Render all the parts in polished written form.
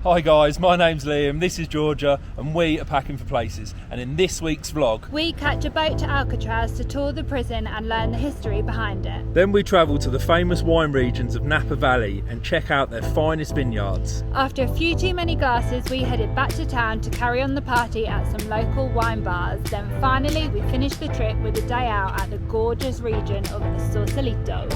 Hi guys, my name's Liam, this is Georgia, and we are packing for places. And in this week's vlog, we catch a boat to Alcatraz to tour the prison and learn the history behind it. Then we travel to the famous wine regions of Napa Valley and check out their finest vineyards. After a few too many glasses, we headed back to town to carry on the party at some local wine bars. Then finally, we finished the trip with a day out at the gorgeous region of the Sausalito.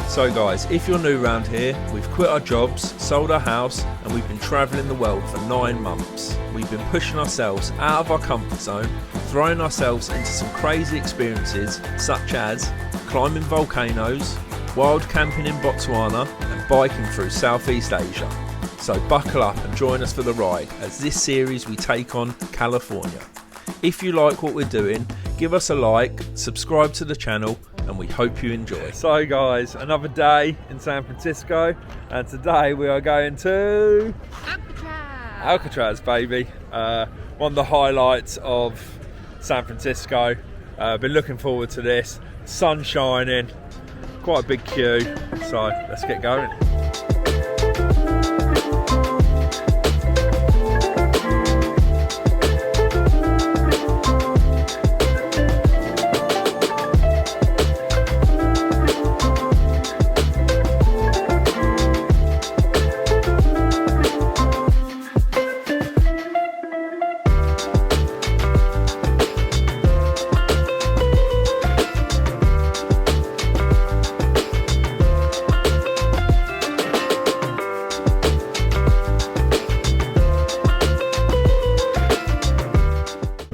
So guys, if you're new around here, we've quit our jobs, sold our house, and we've been travelling the world for 9 months. We've been pushing ourselves out of our comfort zone, throwing ourselves into some crazy experiences such as climbing volcanoes, wild camping in Botswana, and biking through Southeast Asia. So buckle up and join us for the ride as this series we take on California. If you like what we're doing, give us a like, subscribe to the channel, and we hope you enjoy. So guys, another day in San Francisco, and today we are going to Alcatraz, baby. One of the highlights of San Francisco. Been looking forward to this. Sun shining, quite a big queue, so let's get going.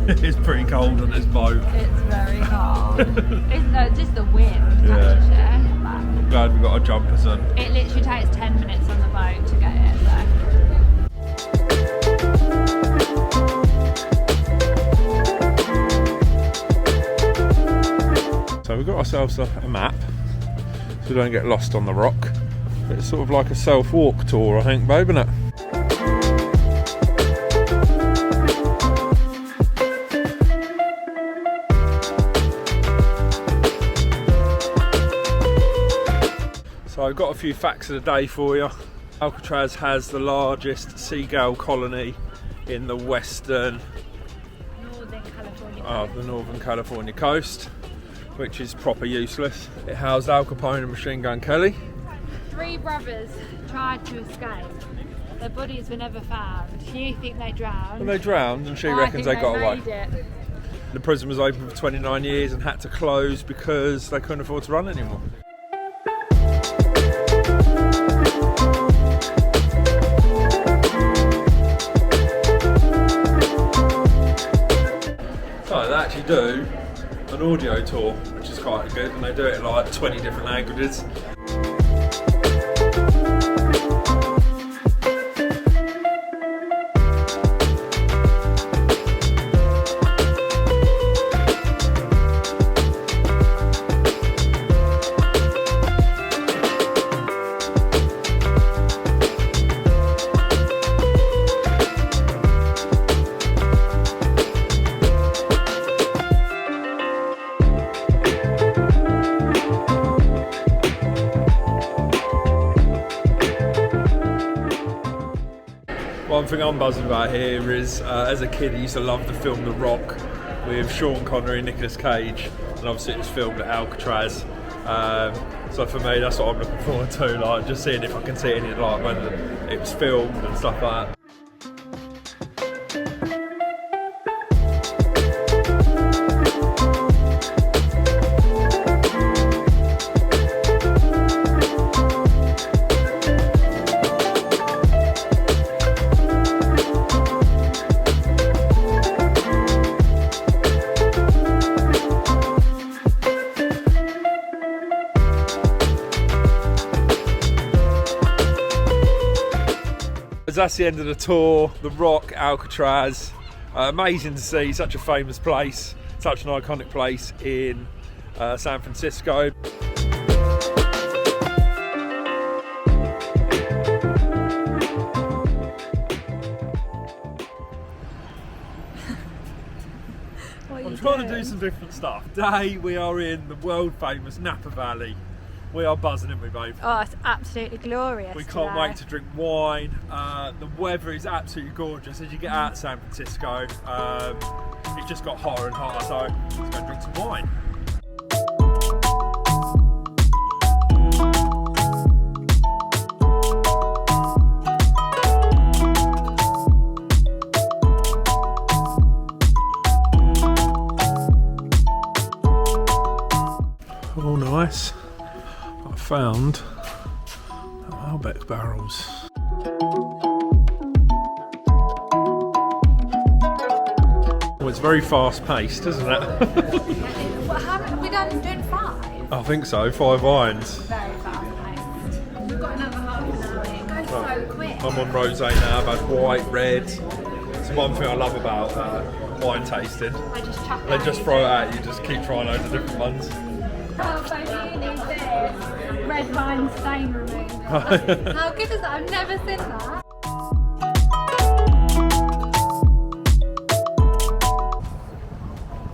It's pretty cold on this boat. It's very cold. It's just the wind. Yeah. I'm glad we got our jumpers on. It literally takes 10 minutes on the boat to get it. So we've got ourselves a map so we don't get lost on the rock. But it's sort of like a self-walk tour, I think, babe, isn't it? So I've got a few facts of the day for you. Alcatraz has the largest seagull colony in the Northern California coast, which is proper useless. It housed Al Capone and Machine Gun Kelly. 3 brothers tried to escape. Their bodies were never found. You think they drowned? Well, they drowned, and she reckons they got away. The prison was open for 29 years and had to close because they couldn't afford to run anymore. So they actually do an audio tour, which is quite good, and they do it in like 20 different languages. One thing I'm buzzing about here is, as a kid I used to love the film The Rock with Sean Connery and Nicolas Cage, and obviously it was filmed at Alcatraz. So for me that's what I'm looking forward to, like just seeing if I can see it in like when it was filmed and stuff like that. That's the end of the tour. The Rock, Alcatraz. Amazing to see such a famous place, such an iconic place in San Francisco. I'm trying to do some different stuff. Today we are in the world famous Napa Valley. We are buzzing, aren't we, babe? Oh, it's absolutely glorious. We can't wait to drink wine. The weather is absolutely gorgeous. As you get out of San Francisco, it just got hotter and hotter, so let's go drink some wine. Oh, nice. I found Malbec barrels. Well, it's very fast paced, isn't it? What happened? We done doing 5? I think so, 5 wines. Very fast paced. We've got another half an hour. It goes so quick. I'm on rosé now, I've had white, red. It's one thing I love about wine tasting. I just chuck They just throw it at you, just keep trying loads of different ones. Oh, so you need this red wine stain remover. How good is that? I've never seen that.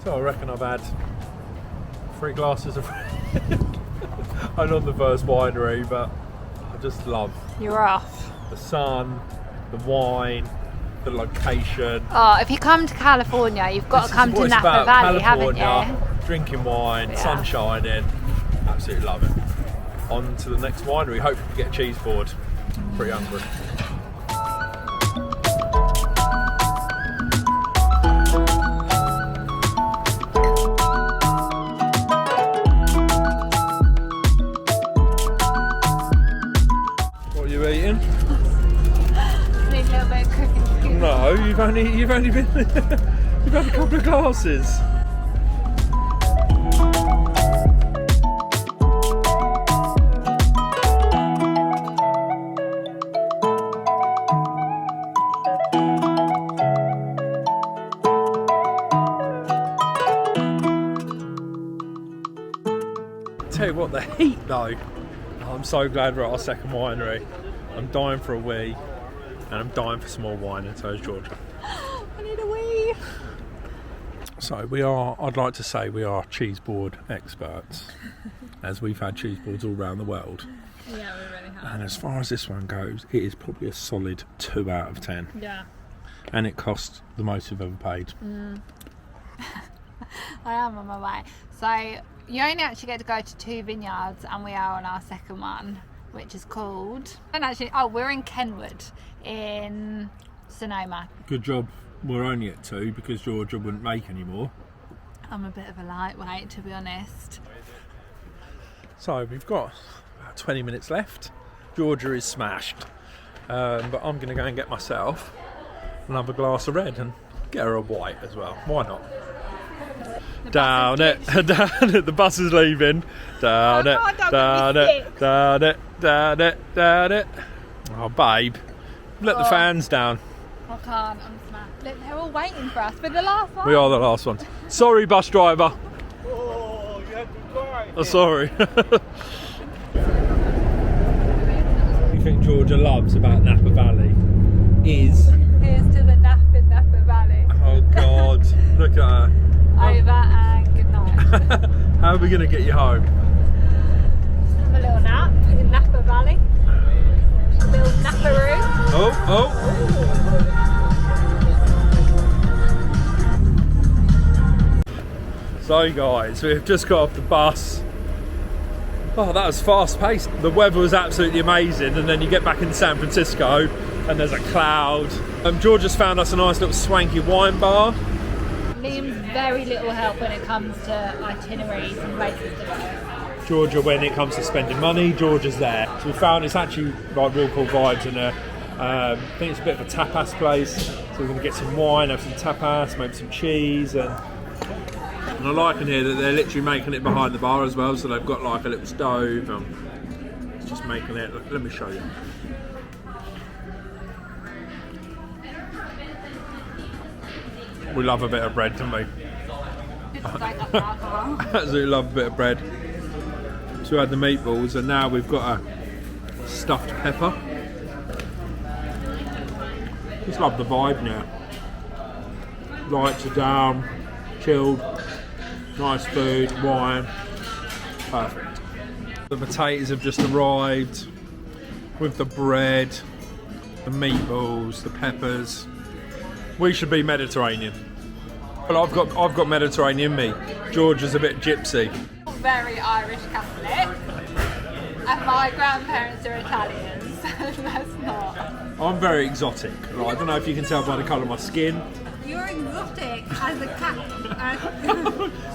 So I reckon I've had 3 glasses of I'm on the first winery, but I just love You're off. the sun, the wine, the location. Oh, if you come to California, you've got This to come is to what it's Napa about, Valley, haven't California, you? drinking wine, Yeah. sun shining. Absolutely love it. On to the next winery. Hope we get a cheese board. Pretty hungry. What are you eating? Need a little bit of cooking skills. No, you've only been you've had a couple of glasses. Tell you what, the heat though. Oh, I'm so glad we're at our second winery. I'm dying for a wee, and I'm dying for some more wine, and so is Georgia. I need a wee. So we are, I'd like to say we are cheese board experts, as we've had cheese boards all around the world. Yeah, we really have. And as far as this one goes, it is probably a solid 2 out of 10. Yeah. And it cost the most we've ever paid. I am on my way. So you only actually get to go to 2 vineyards, and we are on our second one, which is called... And actually, we're in Kenwood in Sonoma. Good job we're only at 2 because Georgia wouldn't make any more. I'm a bit of a lightweight, to be honest. So we've got about 20 minutes left. Georgia is smashed. But I'm going to go and get myself another glass of red and get her a white as well. Why not? Down it, down it, the bus is leaving. Down it, down it, down it, down it, down it. Oh, babe, let the fans down. I can't, I'm smashed. Look, they're all waiting for us. We're the last one. We are the last ones. Sorry, bus driver. Oh, you had to cry. Oh, sorry. You think Georgia loves about Napa Valley is... Here's to the Napa Valley. Oh, God, look at her. Over and good night. How are we going to get you home? Have a little nap in Napa Valley. A little naparoo. Oh. So guys, we've just got off the bus. Oh, that was fast paced. The weather was absolutely amazing, and then you get back in San Francisco and there's a cloud. Georgia's found us a nice little swanky wine bar. Liam's very little help when it comes to itineraries and places to go. Georgia, when it comes to spending money, Georgia's there. So we found it's actually like real cool vibes in there. I think it's a bit of a tapas place, so we're going to get some wine, have some tapas, maybe some cheese, and I like in here that they're literally making it behind the bar as well, so they've got like a little stove and it's just making it. Let me show you. We love a bit of bread, don't we? Absolutely love a bit of bread. So we had the meatballs, and now we've got a stuffed pepper. Just love the vibe now. Lights are down, chilled, nice food, wine, perfect. The potatoes have just arrived with the bread, the meatballs, the peppers. We should be Mediterranean. Well, I've got Mediterranean meat. George is a bit gypsy. Very Irish Catholic, and my grandparents are Italians, so that's not. I'm very exotic. Right? I don't know if you can tell by the colour of my skin. You're exotic as a cat.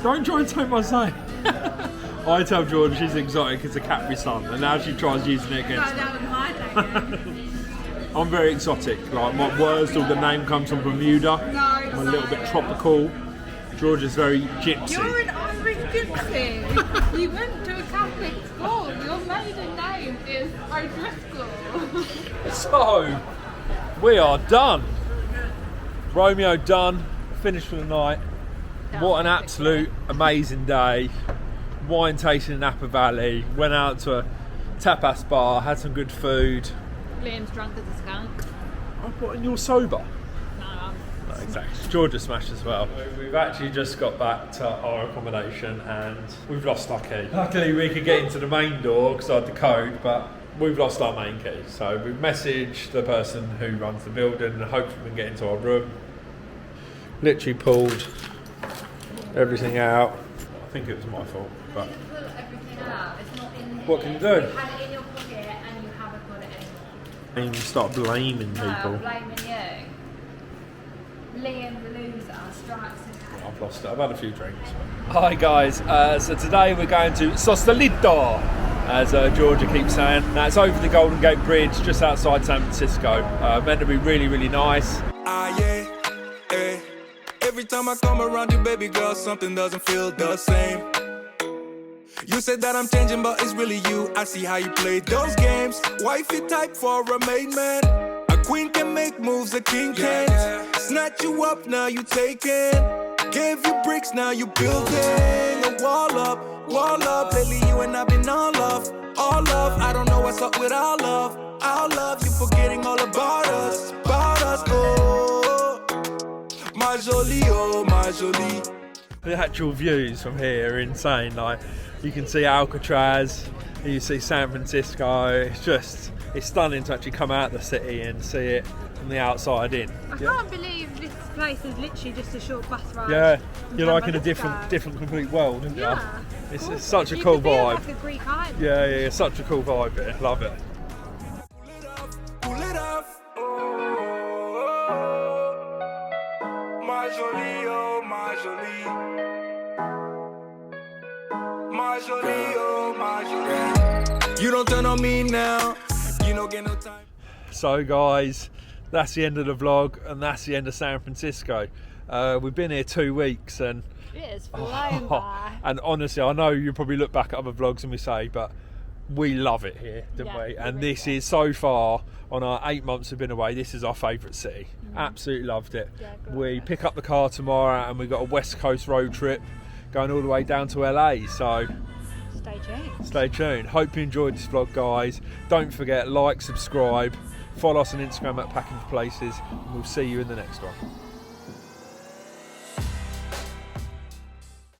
Don't try and take my saying. I tell George she's exotic as a Capri Sun, and now she tries using it against me. That was my thing. I'm very exotic. Like my Wurzel, the name comes from Bermuda. I'm a little bit tropical. George is very gypsy. You're an Irish gypsy. You went to a Catholic school. Your maiden name is O'Driscoll. So, we are done. Romeo done. Finished for the night. What an absolute amazing day. Wine tasting in Napa Valley. Went out to a tapas bar. Had some good food. Liam's drunk as a skunk. Oh, what, and you're sober? No, No, exactly. Georgia smashed as well. We've actually just got back to our accommodation and we've lost our key. Luckily we could get into the main door because I had the code, but we've lost our main key. So we've messaged the person who runs the building and hopefully we can get into our room. Literally pulled everything out. I think it was my fault, but... You pull everything out. It's not in here. What can you do? You had it in your pocket and you haven't got it anymore. And you start blaming people. No, blaming you. Liam the loser strikes again. I've lost it. I've had a few drinks. Hi guys, so today we're going to Sausalito, as Georgia keeps saying. Now it's over the Golden Gate Bridge, just outside San Francisco. Meant to be really, really nice. Yeah. Every time I come around you, baby girl, something doesn't feel the same. You said that I'm changing, but it's really you. I see how you play those games. Wifey type for a main man. A queen can make moves, a king can't. Snatch you up, now you taking. Gave you bricks, now you building a wall up, wall up. Lately you and I've been all love, all love. I don't know what's up with our love, you forgetting all about us, oh. My jolie, oh my jolie. The actual views from here are insane. Like you can see Alcatraz, you see San Francisco. It's stunning to actually come out the city and see it from the outside in. I can't believe this place is literally just a short bus ride. Yeah, from you're San like in a Francisco. different complete world, aren't you? Yeah. It's such a You cool could be on, vibe. like a Greek island. Yeah, it's such a cool vibe here. Love it. Pull it off, oh. My jolie, oh my jolie. My jolie, oh my jolie. You don't turn on me now. You don't get no time. So guys, that's the end of the vlog and that's the end of San Francisco. We've been here 2 weeks and It is flown by. and honestly I know you probably look back at other vlogs and we say, but we love it here, didn't Yeah, we? we And really this do. is so far on our 8 months we've been away, this is our favourite city. Absolutely loved it. Yeah, good. We pick up the car tomorrow and we've got a West Coast road trip going all the way down to LA, so Stay tuned. stay tuned. Hope you enjoyed this vlog guys. Don't forget, like, subscribe, follow us on Instagram at Packing for Places, and we'll see you in the next one.